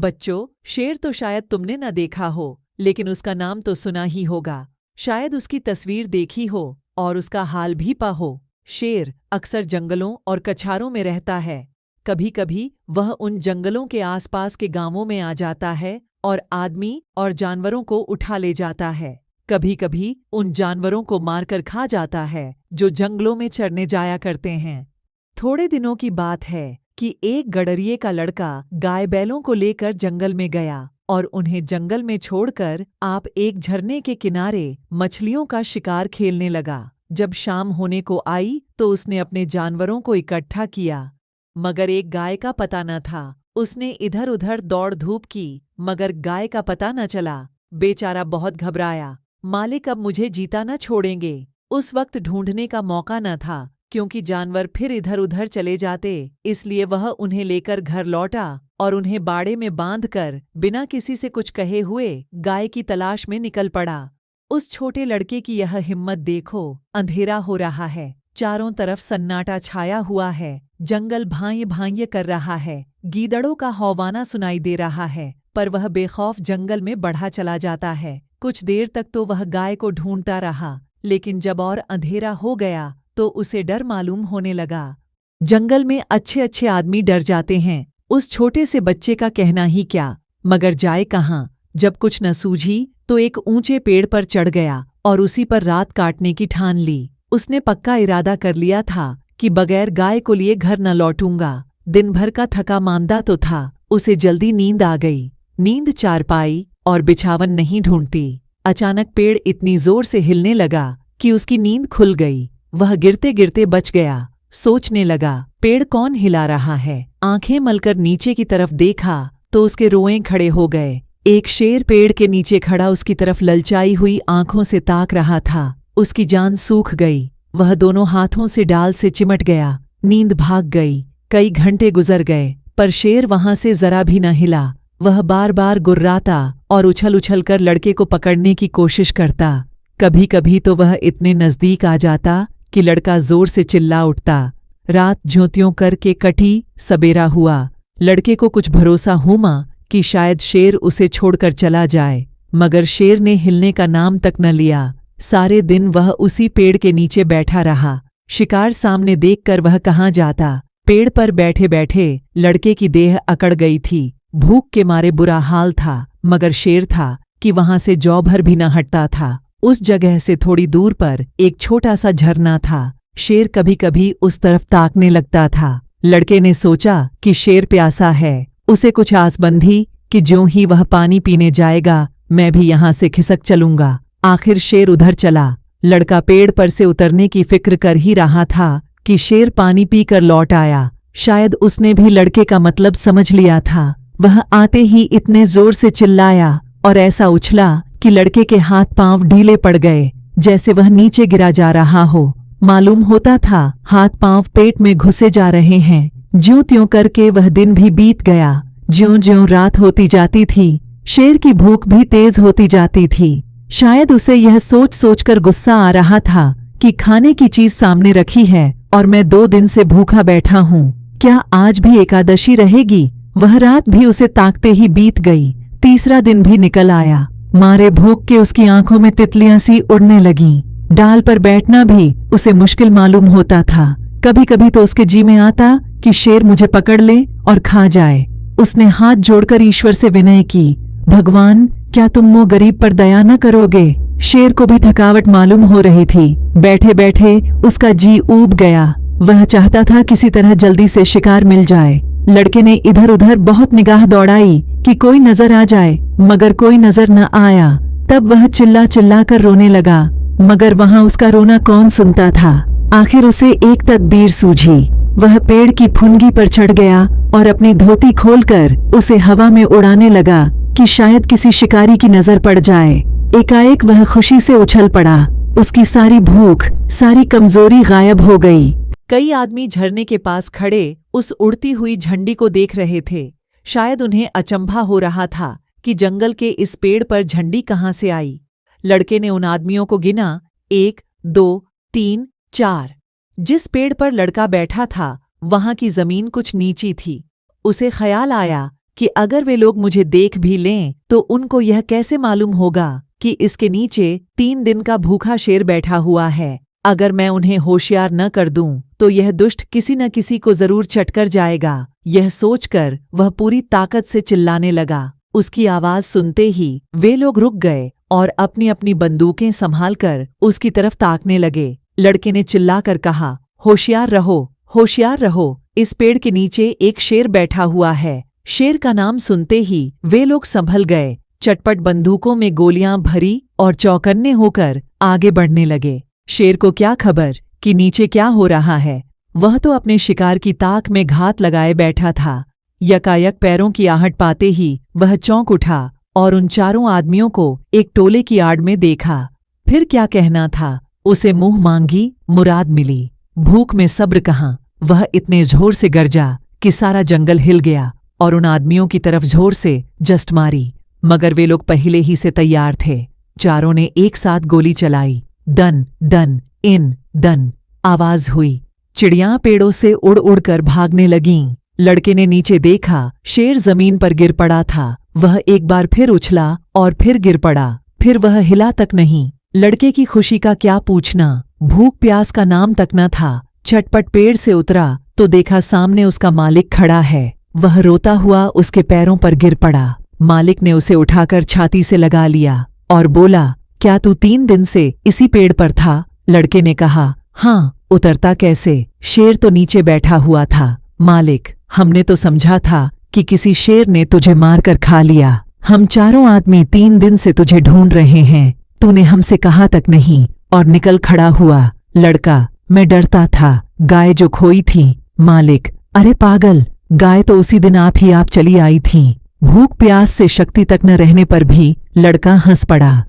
बच्चों, शेर तो शायद तुमने न देखा हो, लेकिन उसका नाम तो सुना ही होगा। शायद उसकी तस्वीर देखी हो और उसका हाल भी पा हो। शेर अक्सर जंगलों और कछारों में रहता है। कभी कभी वह उन जंगलों के आसपास के गांवों में आ जाता है और आदमी और जानवरों को उठा ले जाता है। कभी कभी उन जानवरों को मारकर खा जाता है जो जंगलों में चरने जाया करते हैं। थोड़े दिनों की बात है कि एक गडरिये का लड़का गाय बैलों को लेकर जंगल में गया और उन्हें जंगल में छोड़कर आप एक झरने के किनारे मछलियों का शिकार खेलने लगा। जब शाम होने को आई तो उसने अपने जानवरों को इकट्ठा किया, मगर एक गाय का पता न था। उसने इधर उधर दौड़ धूप की, मगर गाय का पता न चला। बेचारा बहुत घबराया। मालिक अब मुझे जीता न छोड़ेंगे। उस वक्त ढूंढने का मौका न था, क्योंकि जानवर फिर इधर उधर चले जाते। इसलिए वह उन्हें लेकर घर लौटा और उन्हें बाड़े में बांधकर बिना किसी से कुछ कहे हुए गाय की तलाश में निकल पड़ा। उस छोटे लड़के की यह हिम्मत देखो। अंधेरा हो रहा है, चारों तरफ सन्नाटा छाया हुआ है, जंगल भांय भांय कर रहा है, गीदड़ों का हौवाना सुनाई दे रहा है, पर वह बेखौफ जंगल में बढ़ा चला जाता है। कुछ देर तक तो वह गाय को ढूंढता रहा, लेकिन जब और अंधेरा हो गया तो उसे डर मालूम होने लगा। जंगल में अच्छे अच्छे आदमी डर जाते हैं, उस छोटे से बच्चे का कहना ही क्या, मगर जाए कहाँ। जब कुछ न सूझी तो एक ऊंचे पेड़ पर चढ़ गया और उसी पर रात काटने की ठान ली। उसने पक्का इरादा कर लिया था कि बगैर गाय को लिए घर न लौटूंगा। दिन भर का थका मांदा तो था, उसे जल्दी नींद आ गई। नींद चारपाई और बिछावन नहीं ढूंढती। अचानक पेड़ इतनी जोर से हिलने लगा कि उसकी नींद खुल गई। वह गिरते गिरते बच गया। सोचने लगा, पेड़ कौन हिला रहा है। आंखें मलकर नीचे की तरफ देखा तो उसके रोएं खड़े हो गए। एक शेर पेड़ के नीचे खड़ा उसकी तरफ ललचाई हुई आंखों से ताक रहा था। उसकी जान सूख गई। वह दोनों हाथों से डाल से चिमट गया। नींद भाग गई। कई घंटे गुजर गए, पर शेर वहां से जरा भी न हिला। वह बार बार गुर्राता और उछल उछल कर लड़के को पकड़ने की कोशिश करता। कभी कभी तो वह इतने नजदीक आ जाता कि लड़का जोर से चिल्ला उठता। रात ज्योतियों करके कटी, सबेरा हुआ। लड़के को कुछ भरोसा हुआ कि शायद शेर उसे छोड़कर चला जाए, मगर शेर ने हिलने का नाम तक न लिया। सारे दिन वह उसी पेड़ के नीचे बैठा रहा। शिकार सामने देखकर वह कहाँ जाता। पेड़ पर बैठे बैठे लड़के की देह अकड़ गई थी। भूख के मारे बुरा हाल था, मगर शेर था कि वहां से जौ भर भी न हटता था। उस जगह से थोड़ी दूर पर एक छोटा सा झरना था। शेर कभी कभी उस तरफ ताकने लगता था। लड़के ने सोचा कि शेर प्यासा है। उसे कुछ आस बंधी कि ज्यों ही वह पानी पीने जाएगा मैं भी यहाँ से खिसक चलूंगा। आखिर शेर उधर चला। लड़का पेड़ पर से उतरने की फिक्र कर ही रहा था कि शेर पानी पीकर लौट आया। शायद उसने भी लड़के का मतलब समझ लिया था। वह आते ही इतने जोर से चिल्लाया और ऐसा उछला कि लड़के के हाथ पांव ढीले पड़ गए, जैसे वह नीचे गिरा जा रहा हो। मालूम होता था हाथ पांव पेट में घुसे जा रहे हैं। ज्यों त्यों करके वह दिन भी बीत गया। ज्यों ज्यों रात होती जाती थी, शेर की भूख भी तेज होती जाती थी। शायद उसे यह सोच सोचकर गुस्सा आ रहा था कि खाने की चीज सामने रखी है और मैं 2 दिन से भूखा बैठा हूँ। क्या आज भी एकादशी रहेगी? वह रात भी उसे ताकते ही बीत गई। तीसरा दिन भी निकल आया। मारे भूख के उसकी आंखों में तितलियां सी उड़ने लगीं। डाल पर बैठना भी उसे मुश्किल मालूम होता था। कभी कभी तो उसके जी में आता कि शेर मुझे पकड़ ले और खा जाए। उसने हाथ जोड़कर ईश्वर से विनय की, भगवान क्या तुम मुझ गरीब पर दया न करोगे? शेर को भी थकावट मालूम हो रही थी। बैठे बैठे उसका जी ऊब गया। वह चाहता था किसी तरह जल्दी से शिकार मिल जाए। लड़के ने इधर उधर बहुत निगाह दौड़ाई कि कोई नजर आ जाए, मगर कोई नजर न आया। तब वह चिल्ला चिल्ला कर रोने लगा, मगर वहां उसका रोना कौन सुनता था। आखिर उसे एक तदबीर सूझी। वह पेड़ की फुनगी पर चढ़ गया और अपनी धोती खोलकर उसे हवा में उड़ाने लगा कि शायद किसी शिकारी की नजर पड़ जाए। एकाएक वह खुशी से उछल पड़ा। उसकी सारी भूख, सारी कमजोरी गायब हो गई। कई आदमी झरने के पास खड़े उस उड़ती हुई झंडी को देख रहे थे। शायद उन्हें अचंभा हो रहा था कि जंगल के इस पेड़ पर झंडी कहाँ से आई। लड़के ने उन आदमियों को गिना, 1, 2, 3, 4। जिस पेड़ पर लड़का बैठा था वहां की जमीन कुछ नीची थी। उसे ख्याल आया कि अगर वे लोग मुझे देख भी लें तो उनको यह कैसे मालूम होगा कि इसके नीचे 3 दिन का भूखा शेर बैठा हुआ है। अगर मैं उन्हें होशियार न कर दूं तो यह दुष्ट किसी न किसी को जरूर चटकर जाएगा। यह सोचकर वह पूरी ताकत से चिल्लाने लगा। उसकी आवाज सुनते ही वे लोग रुक गए और अपनी अपनी बंदूकें संभालकर उसकी तरफ ताकने लगे। लड़के ने चिल्लाकर कहा, होशियार रहो, होशियार रहो, इस पेड़ के नीचे एक शेर बैठा हुआ है। शेर का नाम सुनते ही वे लोग संभल गए, चटपट बंदूकों में गोलियां भरी और चौकन्ने होकर आगे बढ़ने लगे। शेर को क्या खबर कि नीचे क्या हो रहा है। वह तो अपने शिकार की ताक में घात लगाए बैठा था। यकायक पैरों की आहट पाते ही वह चौंक उठा और उन चारों आदमियों को एक टोले की आड़ में देखा। फिर क्या कहना था, उसे मुंह मांगी मुराद मिली। भूख में सब्र कहाँ। वह इतने जोर से गरजा कि सारा जंगल हिल गया और उन आदमियों की तरफ जोर से जस्ट मारी। मगर वे लोग पहले ही से तैयार थे। चारों ने एक साथ गोली चलाई। दन दन इन दन आवाज हुई। चिड़ियां पेड़ों से उड़ उड़कर भागने लगीं। लड़के ने नीचे देखा, शेर जमीन पर गिर पड़ा था। वह एक बार फिर उछला और फिर गिर पड़ा। फिर वह हिला तक नहीं। लड़के की खुशी का क्या पूछना। भूख प्यास का नाम तक न था। झटपट पेड़ से उतरा तो देखा सामने उसका मालिक खड़ा है। वह रोता हुआ उसके पैरों पर गिर पड़ा। मालिक ने उसे उठाकर छाती से लगा लिया और बोला, क्या तू 3 दिन से इसी पेड़ पर था? लड़के ने कहा, हाँ, उतरता कैसे? शेर तो नीचे बैठा हुआ था। मालिक, हमने तो समझा था कि किसी शेर ने तुझे मारकर खा लिया। हम चारों आदमी 3 दिन से तुझे ढूंढ रहे हैं। तूने हमसे कहा तक नहीं और निकल खड़ा हुआ। लड़का, मैं डरता था, गाय जो खोई थी। मालिक, अरे पागल, गाय तो उसी दिन आप चली आई थी। भूख प्यास से शक्ति तक न रहने पर भी लड़का हंस पड़ा।